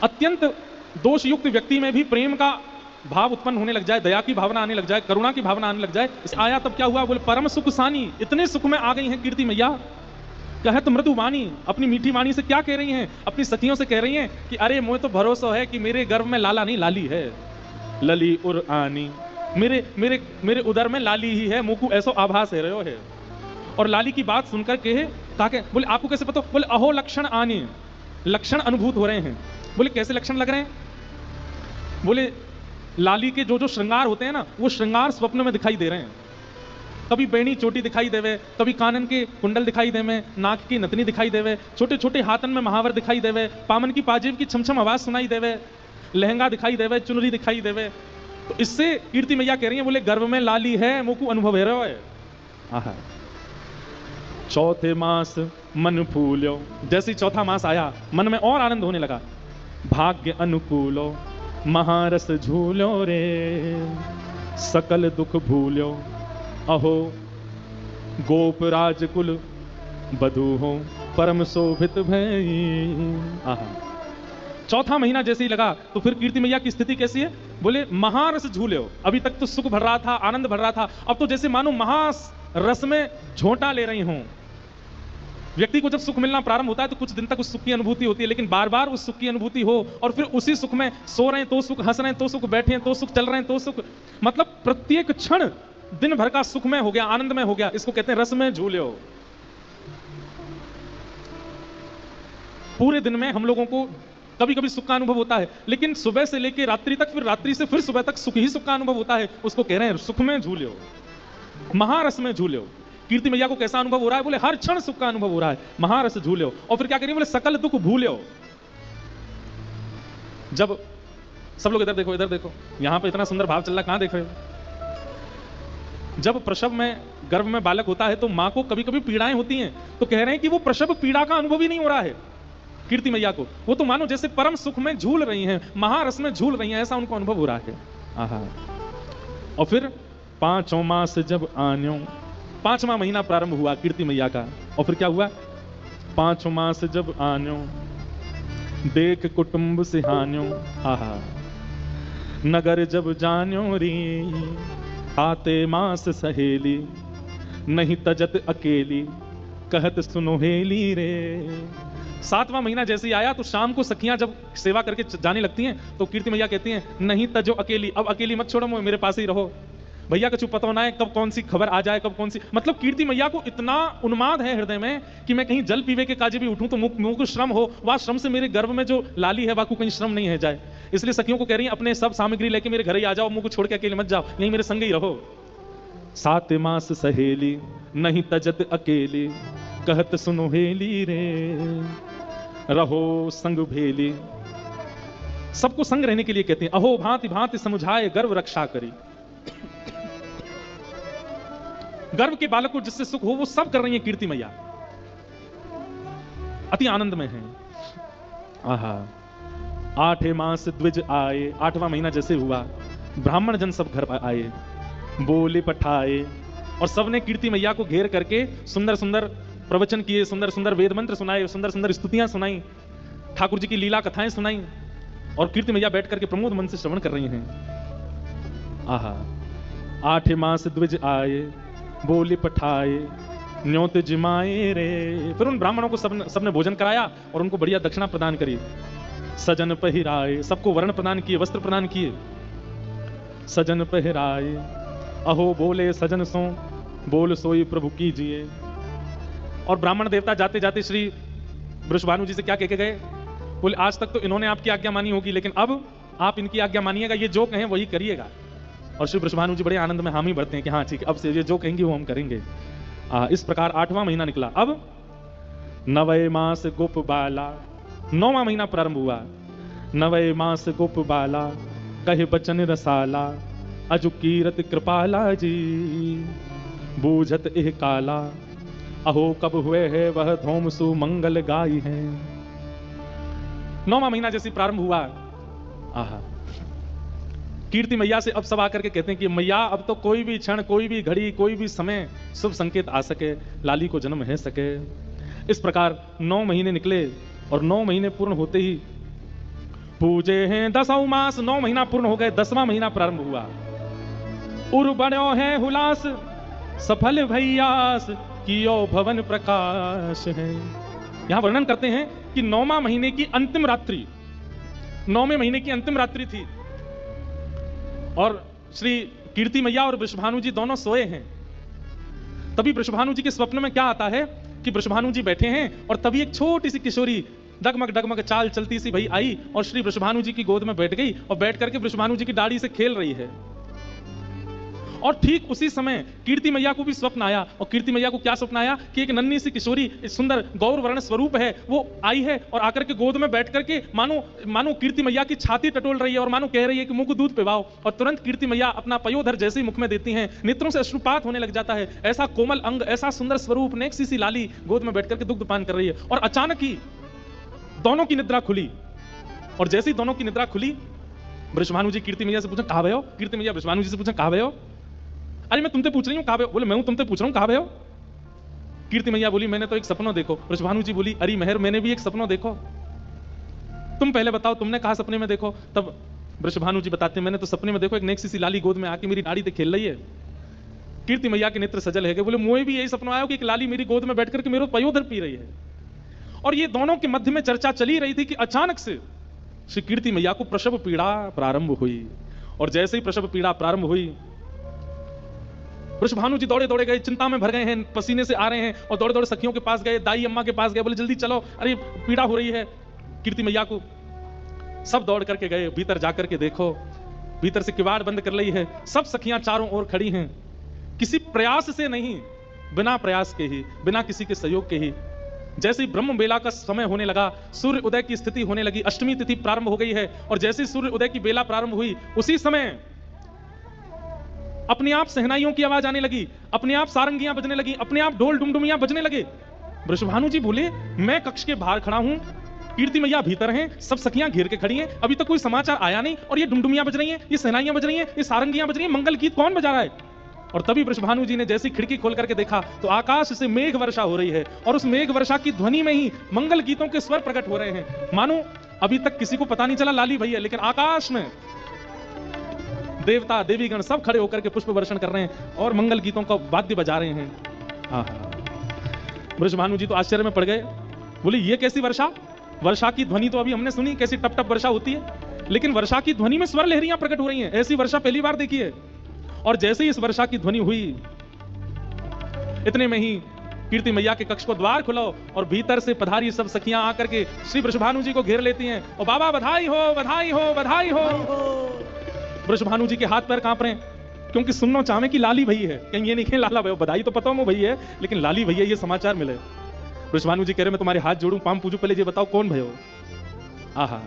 अत्यंत दोषयुक्त व्यक्ति में भी प्रेम का भाव उत्पन्न होने लग जाए, दया की भावना आने लग जाए, करुणा की भावना आने लग जाए। आया तब क्या हुआ, बोले परम सुख सानी, इतने सुख में आ गई हैं कीर्ति मैया। कहत मृदु वाणी, अपनी मीठी वाणी से क्या कह रही हैं, अपनी सखियों से कह रही हैं कि अरे मुझे तो भरोसा है कि मेरे गर्भ में लाला नहीं लाली है, लली उर आनी, मेरे मेरे मेरे उदर में लाली ही है, मुकु ऐसो आभास है रहो है। और लाली की बात सुनकर कहे ताकि बोले आपको कैसे पता, बोले अहो लक्षण आनी, लक्षण अनुभूत हो रहे हैं। बोले कैसे लक्षण लग रहे हैं, बोले लाली के जो जो श्रृंगार होते हैं ना, वो श्रृंगार स्वप्न में दिखाई दे रहे हैं। कभी बेणी चोटी दिखाई देवे, कभी कानन के कुंडल दिखाई देवे, नाक की नतनी दिखाई देवे, छोटे छोटे हाथन में महावर दिखाई देवे, पामन की पाजेब की छमछम आवाज सुनाई देवे, लहंगा दिखाई देवे, चुनरी दिखाई देवे। तो इससे कीर्ति मैया कह रही है, बोले गर्भ में लाली है, मुकु अनुभव है। आहा, चौथे मास मन फूलो, जैसे चौथा मास आया मन में और आनंद होने लगा। भाग्य अनुकूलो महारस झूलो रे, सकल दुख भूलो, अहो गोप राजकुल बधू हो परम शोभित भई। आहा, चौथा महीना जैसे ही लगा तो फिर कीर्ति मैया की स्थिति कैसी है, बोले महारस झूले हो। अभी तक तो सुख भर रहा था, आनंद भर रहा था, अब तो जैसे मानो महारस में झोंटा ले रही हूं। व्यक्ति को जब सुख मिलना प्रारंभ होता है तो कुछ दिन तक उस सुख की अनुभूति होती है, लेकिन बार बार उस सुख की अनुभूति हो और फिर उसी सुख में सो रहे हैं तो सुख, हंस रहे हैं तो सुख, बैठे हैं तो सुख, चल रहे हैं तो सुख, मतलब प्रत्येक क्षण दिन भर का सुखमय हो गया, आनंदमय हो गया। इसको कहते हैं रस में झूले हो। पूरे दिन में हम लोगों को कभी कभी सुख का अनुभव होता है, लेकिन सुबह से लेकर रात्रि तक, फिर रात्रि से फिर सुबह तक सुख ही सुख का अनुभव होता है। उसको कह रहे हैं सुख में झूले हो, महारस में झूले हो। कीर्ति मैया को कैसा अनुभव हो रहा है, बोले हर क्षण सुख का अनुभव हो रहा है, महारस झूले हो। और फिर क्या करिए, बोले सकल दुख भूले हो। जब सब लोग इधर देखो, इधर देखो, यहां पे इतना सुंदर भाव चल रहा है, कहां देख रहे हो। जब प्रसव में गर्भ में बालक होता है तो मां को कभी कभी पीड़ाएं होती हैं, तो कह रहे हैं कि वो प्रसव पीड़ा का अनुभव ही नहीं हो रहा है कीर्ति मैया को, वो तो मानो जैसे परम सुख में झूल रही हैं, महारस में झूल रही हैं, ऐसा उनको अनुभव हो रहा है। आहा, और फिर पांचों मास जब आन्यो, पांचवा महीना प्रारंभ हुआ कीर्ति मैया का। और फिर क्या हुआ, पांचों मास जब आन्यो, देख कुटुंब सिहान्यो, आहा, नगर जब जान्यो री, आते मास सहेली, नहीं तजत अकेली, कहत सुनोहेली रे। सातवां महीना जैसे ही आया तो शाम को सखियां जब सेवा करके जाने लगती हैं तो कीर्ति मैया कहती हैं, नहीं तजो अकेली, अब अकेली मत छोड़ो, मेरे पास ही रहो। भैया कछु पता होना है कब कौन सी खबर आ जाए, कब कौन सी, मतलब कीर्ति मैया को इतना उन्माद है हृदय में कि मैं कहीं जल पीवे के काजे भी उठूं तो मुंह को श्रम हो, वह श्रम से मेरे गर्भ में जो लाली है वाकू कहीं श्रम नहीं है जाए। इसलिए सखियों को कह रही है, अपने सब सामग्री लेके मेरे घर ही आ जाओ, मुंह को छोड़ के अकेले मत जाओ, यहीं मेरे संग ही रहो। सात मास सहेली, नहीं तजत अकेली, कहत सुनोहेली रे, रहो संग भेली। सबको संग रहने के लिए कहते हैं, अहो भांति भांति समझाए गर्व रक्षा करी। गर्भ के बालक को जिससे सुख हो वो सब कर रही है कीर्ति मैया, अति आनंद में है। आहा, आठे मास द्विज आए, आठवां महीना जैसे हुआ ब्राह्मण जन सब घर आए, बोले पठाए, और सबने कीर्ति मैया को घेर करके सुंदर सुंदर प्रवचन किए, सुंदर सुंदर वेद मंत्र सुनाए, सुंदर सुंदर स्तुतियां सुनाई, ठाकुर जी की लीला कथाएं सुनाई, और कीर्ति मैया बैठ करके प्रमोद मन से श्रवण कर रही हैं। आहा, आठे मास द्विज आए, बोले पठाए, न्योत जिमाए रे। फिर उन ब्राह्मणों को सबने भोजन कराया और उनको बढ़िया दक्षिणा प्रदान करी। सजन पहिराए, सबको वर्ण प्रदान किए, वस्त्र प्रदान किए। सजन पहिराए, अहो बोले सजन सो, बोल सोई प्रभु कीजिए। और ब्राह्मण देवता जाते जाते श्री वृषभानु जी से क्या कह के गए, बोले आज तक तो इन्होंने आपकी आज्ञा मानी होगी, लेकिन अब आप इनकी आज्ञा मानिएगा, ये जो कहें वही करिएगा। और श्री वृषभानु जी बड़े आनंद में हामी भरते हैं कि हाँ ठीक, अब से ये जो कहेंगे वो हम करेंगे। इस प्रकार आठवां महीना निकला। अब नवे मास गोप बाला, नौवां महीना प्रारंभ हुआ। नवे मास गोप बाला, कहे बचन रसाला, अजु कीरत कृपाला जी, बूझत एह काला, अहो कब हुए है वह धूम सु मंगल गाई है। नौवां महीना जैसे प्रारंभ हुआ, आहा, कीर्ति मैया से अब सब आकर के कहते हैं कि मैया अब तो कोई भी क्षण, कोई भी घड़ी, कोई भी समय शुभ संकेत आ सके, लाली को जन्म है सके। इस प्रकार 9 महीने निकले और 9 महीने पूर्ण होते ही पूजे हैं 10 मास, 9 महीना पूर्ण हो गए, 10वां महीना प्रारंभ हुआ। उर बड़ो है हुलास, सफल भैयास, कियो भवन प्रकाश है। यहां वर्णन करते हैं कि 9वां महीने की अंतिम रात्रि, 9वें महीने की अंतिम रात्रि थी और श्री कीर्ति मैया और वृषभानु जी दोनों सोए हैं। तभी वृषभानु जी के स्वप्न में क्या आता है कि वृषभानु जी बैठे हैं और तभी एक छोटी सी किशोरी डगमग डगमग चाल चलती सी भई आई और श्री वृषभानु जी की गोद में बैठ गई और बैठ करके वृषभानु जी की दाढ़ी से खेल रही है। और ठीक उसी समय कीर्ति मैया को भी स्वप्न आया। और कीर्ति मैया को क्या स्वप्न आया कि एक नन्ही सी किशोरी, सुंदर गौर वर्ण स्वरूप है, वो आई है और आकर के गोद में बैठ करके मानो कीर्ति मैया की छाती टटोल रही है और मानो कह रही है कि मुंह को दूध पिलाओ। और तुरंत कीर्ति मैया अपना पयोधर जैसे ही मुख में देती हैं, नेत्रों से अश्रुपात होने लग जाता है। ऐसा कोमल अंग, ऐसा सुंदर स्वरूप, नेक्सी सी लाली गोद में बैठ करके दुग्ध पान कर रही है। और अचानक ही दोनों की निद्रा खुली। और जैसे ही दोनों की निद्रा खुली, वृषभानु जी कीर्ति मैया से पूछा कहां गए हो? कीर्ति मैया वृषभानु जी से पूछा कहां गए हो? अरे मैं तुमसे पूछ रही हूँ कहां गए हो? बोले मैं हूं तुमसे पूछ रहा हूं कहां गए हो? कीर्ति मैया बोली मैंने तो एक सपना देखो। वृषभानु जी बोली अरे मेहर मैंने भी एक सपना देखो, तुम पहले बताओ तुमने कहा सपने में देखो? तब वृषभानु जी बताते मैंने तो सपने में देखो एक नेक्सी सी लाली गोद में आके मेरी दाढ़ी पे खेल रही है। कीर्ति मैया के नेत्र सजल है गए, बोले मुझे भी यही सपना आया कि एक लाली मेरी गोद में बैठ करके मेरे पयोधर पी रही है। और ये दोनों के मध्य में चर्चा चली रही थी कि अचानक से श्री कीर्ति मैया को प्रसव पीड़ा प्रारंभ हुई। और जैसे ही प्रसव पीड़ा प्रारंभ हुई, वृषभानु जी दौड़े दौड़े गए, चिंता में भर गए हैं, पसीने से आ रहे हैं और दौड़े दौड़े सखियों के पास गए, दाई अम्मा के पास गए, बोले जल्दी चलो, अरे पीड़ा हो रही है कीर्ति मैया को। सब दौड़ करके गए, भीतर जाकर के देखो, भीतर से किवाड़ बंद कर ली है, सब सखियां चारों ओर खड़ी हैं, किसी प्रयास से नहीं, बिना प्रयास के ही, बिना किसी के सहयोग के ही। जैसे ही ब्रह्म बेला का समय होने लगा, सूर्य उदय की स्थिति होने लगी, अष्टमी तिथि प्रारंभ हो गई है। और जैसे ही सूर्य उदय की बेला प्रारंभ हुई, उसी समय अपने आप सहनाइयों की आवाज आने लगी, अपने आप सारंगियां बजने लगी, अपने आप ढोल डुमडुमियां बजने लगे। वृषभानु जी बोले मैं कक्ष के बाहर खड़ा हूं, कीर्ति मैया भीतर हैं, सब सखियां घेर के खड़ी हैं, अभी तक कोई समाचार आया नहीं और ये डुमडुमियां बज रही हैं, ये सहनाइयां बज रही हैं, ये सारंगियां बज रही हैं, मंगल गीत कौन बजा रहा है? और तभी वृषभानु जी ने जैसी खिड़की खोल करके देखा तो आकाश से मेघ वर्षा हो रही है और उस मेघ वर्षा की ध्वनि में ही मंगल गीतों के स्वर प्रकट हो रहे हैं। मानो अभी तक किसी को पता नहीं चला लाली भई है, लेकिन आकाश में देवता देवीगण सब खड़े होकर के पुष्प वर्षण कर रहे हैं और मंगल गीतों का वाद्य बजा रहे हैं। वृषभानु जी तो आश्चर्य में पड़ गए, बोले ये कैसी वर्षा? वर्षा की ध्वनि तो अभी हमने सुनी, कैसी टप टप वर्षा होती है, लेकिन वर्षा की ध्वनि में स्वर लहरियां प्रकट हो रही हैं, ऐसी वर्षा पहली बार देखी है। और जैसे ही इस वर्षा की ध्वनि हुई, इतने में ही कीर्ति मैया के कक्ष को द्वार खुलो और भीतर से पधारी सब सखियां आकर के श्री वृषभानु जी को घेर लेती हैं और बाबा बधाई हो, बधाई हो, बधाई हो। वृषभानु जी के हाथ पैर कांप रहे हैं, क्योंकि सुनना चाहे कि लाली भई है, कहीं ये नहीं कि लाला भई, बधाई तो पता हो भई है, लेकिन लाली भई है ये समाचार मिले। वृषभानु जी कह रहे मैं तुम्हारे हाथ जोड़ूं, पाम पूजू, पहले ये बताओ कौन भयो? आहा,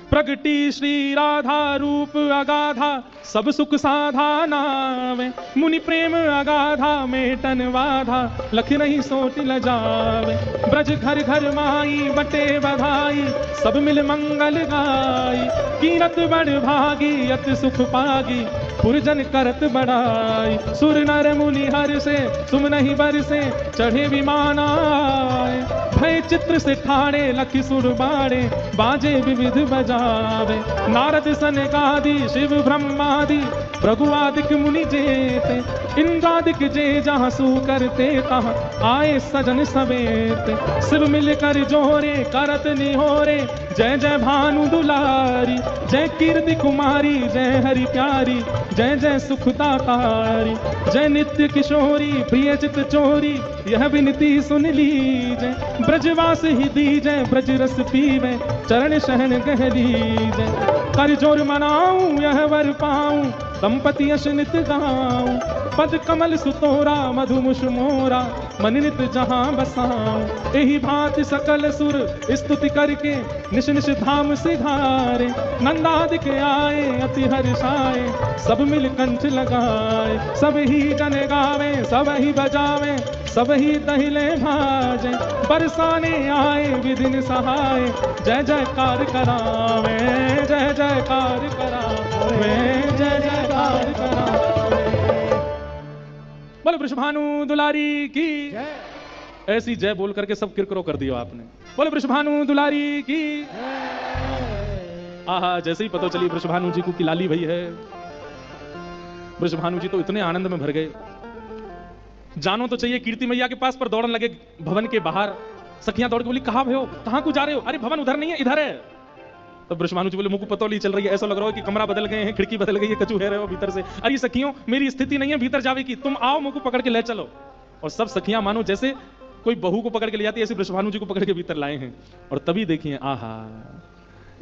प्रगटी श्री राधा रूप अगाधा, सब सुख साधा नावे, मुनि प्रेम अगाधा मेटन वाधा, लख नहीं सोट ल जावे। ब्रज घर घर माई बटे बधाई, सब मिल मंगल गाई, कीरत बड़ भागी अति सुख पागी, पुरजन करत बड़ाई। सुर नर मुनि हर से तुम नहीं बरसे, चढ़े विमान आए, भय चित्र से ठाणे लखी सुर बाड़े, बाजे विविध बजावे। नारद सनकादि शिव ब्रह्मादि, भृगुआदिक मुनि जेते, इंद्रादिक जे जहाँ सू करते, तहाँ आए सजन सवेते। शिव मिल कर जोरे करत निहोरे, जय जय भानु दुलारी, जय कीर्ति कुमारी, जय हरि प्यारी, जय जय सुखदाकारी, जय नित्य किशोरी प्रिय चित चोरी, यह विनती सुन लीजय। ब्रजवास ही दीजय, ब्रज रस पीवे, चरण शहन गह लीजय। कर जोर मनाऊं यह वर पाऊं, दंपति यश नित गाऊं, पद कमल सुतोरा मधुमुष मोरा, मन नित जहां बसाऊं। एही भांति सकल सुर स्तुति करके, निश निश धाम सिधारे, नंदादिक आए अति हर्षाए, सब मिल कंठ लगाए। सब ही जन गावे सब ही बजावे, सब ही दहिले भाजे, बरसाने आए विधिन सहाय, जय जयकार करावे, जय जयकार करावे, जय जयकार करावे। बोल वृषभानु दुलारी की ऐसी जय बोल करके सब किरकिरो कर दियो आपने। बोल वृषभानु दुलारी की। आहा, जैसे ही पता चली वृषभानु जी को कि लाली भाई है, वृषभानु जी तो इतने आनंद में भर गए, जानो तो चाहिए कीर्ति मैया के पास, पर दौड़न लगे भवन के बाहर। सखियां दौड़ के बोली, कहां हो, कहां को जा रहे हो? अरे भवन उधर नहीं है, इधर है। तो वृषभानु जी बोले, मुझको पता नहीं चल रही है, ऐसा लग रहा है कि कमरा बदल गए हैं, खिड़की बदल गई है, कचू है रहे हो भीतर से। अरे सखियों, मेरी स्थिति नहीं है भीतर जावे की, तुम आओ, मुझको पकड़ के ले चलो। और सब सखियां मानो जैसे कोई बहू को पकड़ के ले जाती है, ऐसे वृषभानु जी को पकड़ के भीतर लाए हैं। और तभी देखिए, आहा,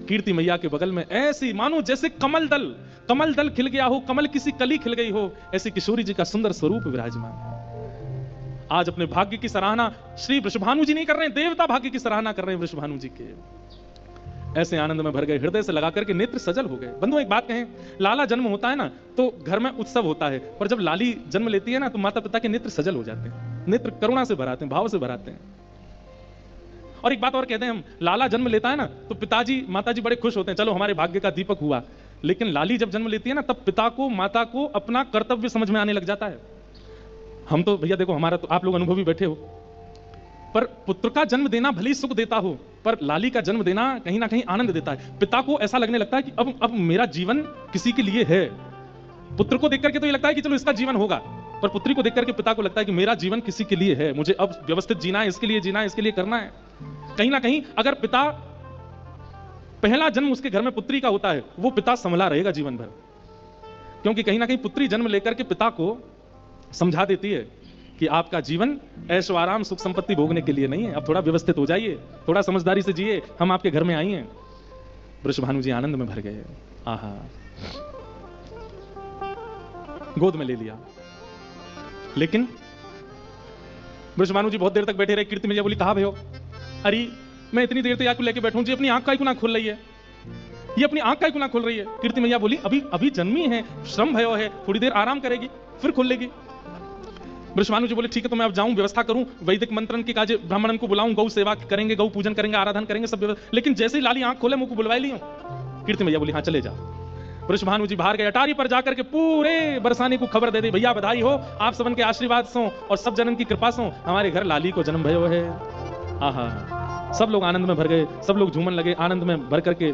कीर्ति मैया के बगल में ऐसी मानो जैसे कमल दल खिल गया हो, कमल किसी कली खिल गई हो, ऐसी किशोरी जी का सुंदर स्वरूप विराजमान। आज अपने भाग्य की सराहना श्री वृषभानु जी नहीं कर रहे हैं, देवता भाग्य की सराहना कर रहे हैं वृषभानु जी के। ऐसे आनंद में भर गए, हृदय से लगा करके नेत्र सजल हो गए। बंधुओं, एक बात कहें, लाला जन्म होता है ना तो घर में उत्सव होता है, पर जब लाली जन्म लेती है ना तो माता पिता के नेत्र सजल हो जाते हैं, नेत्र करुणा से भराते हैं, भाव से भराते हैं। और एक बात और कहते हैं हम, लाला जन्म लेता है ना तो पिताजी माताजी बड़े खुश होते हैं, चलो हमारे भाग्य का दीपक हुआ। लेकिन लाली जब जन्म लेती है ना, तब पिता को माता को अपना कर्तव्य समझ में आने लग जाता है। हम तो भैया देखो, हमारा तो आप लोग अनुभवी बैठे हो, पर पुत्र का जन्म देना भले ही सुख देता हो, पर लाली का जन्म देना कहीं ना कहीं आनंद देता है। पिता को ऐसा लगने लगता है कि अब मेरा जीवन किसी के लिए है। पुत्र को देख करके तो ये लगता है कि चलो इसका जीवन होगा, पर पुत्री को देख करके पिता को लगता है कि मेरा जीवन किसी के लिए है, मुझे अब व्यवस्थित जीना है, इसके लिए जीना है, इसके लिए करना है। कहीं ना कहीं अगर पिता, पहला जन्म उसके घर में पुत्री का होता है, वो पिता संभला रहेगा जीवन भर, क्योंकि कहीं ना कहीं पुत्री जन्म लेकर के पिता को समझा देती है कि आपका जीवन ऐशो आराम सुख संपत्ति भोगने के लिए नहीं है, अब थोड़ा व्यवस्थित हो जाइए, थोड़ा समझदारी से जिए, हम आपके घर में आई हैं। वृषभानु जी आनंद में भर गए, आहा, गोद में ले लिया। लेकिन वृषभानु जी बहुत देर तक बैठे रहे। कीर्ति मैया बोली, कहां भयो? अरे मैं इतनी देर तक आपको लेके बैठूं जी, अपनी आंख का क्यों ना खोल रही है, ये अपनी आंख का क्यों ना खोल रही है? कीर्ति मैया बोली, अभी जन्मी है, श्रम भयो है, थोड़ी देर आराम करेगी, फिर खोल लेगी। वृषभानु जी बोले, ठीक है, तो मैं अब जाऊं, व्यवस्था करूं, वैदिक मंत्रन के काज, ब्राह्मणन को बुलाऊं, गौ सेवा करेंगे, गौ पूजन करेंगे, आराधन करेंगे, सब व्यवस्था। लेकिन जैसे ही लाली आंख खोले, मुझको बुलवा लियो। कीर्ति मैया बोली, हाँ चले जाओ। वृषभानु जी बाहर गए, अटारी पर जाकर के पूरे बरसाने को खबर दे दी, भैया बधाई हो, आप सबन के आशीर्वाद सो और सब जनन की कृपा सो हमारे घर लाली को जन्म भयो है। आहा, सब लोग आनंद में भर गए, सब लोग झूमन लगे, आनंद में भर करके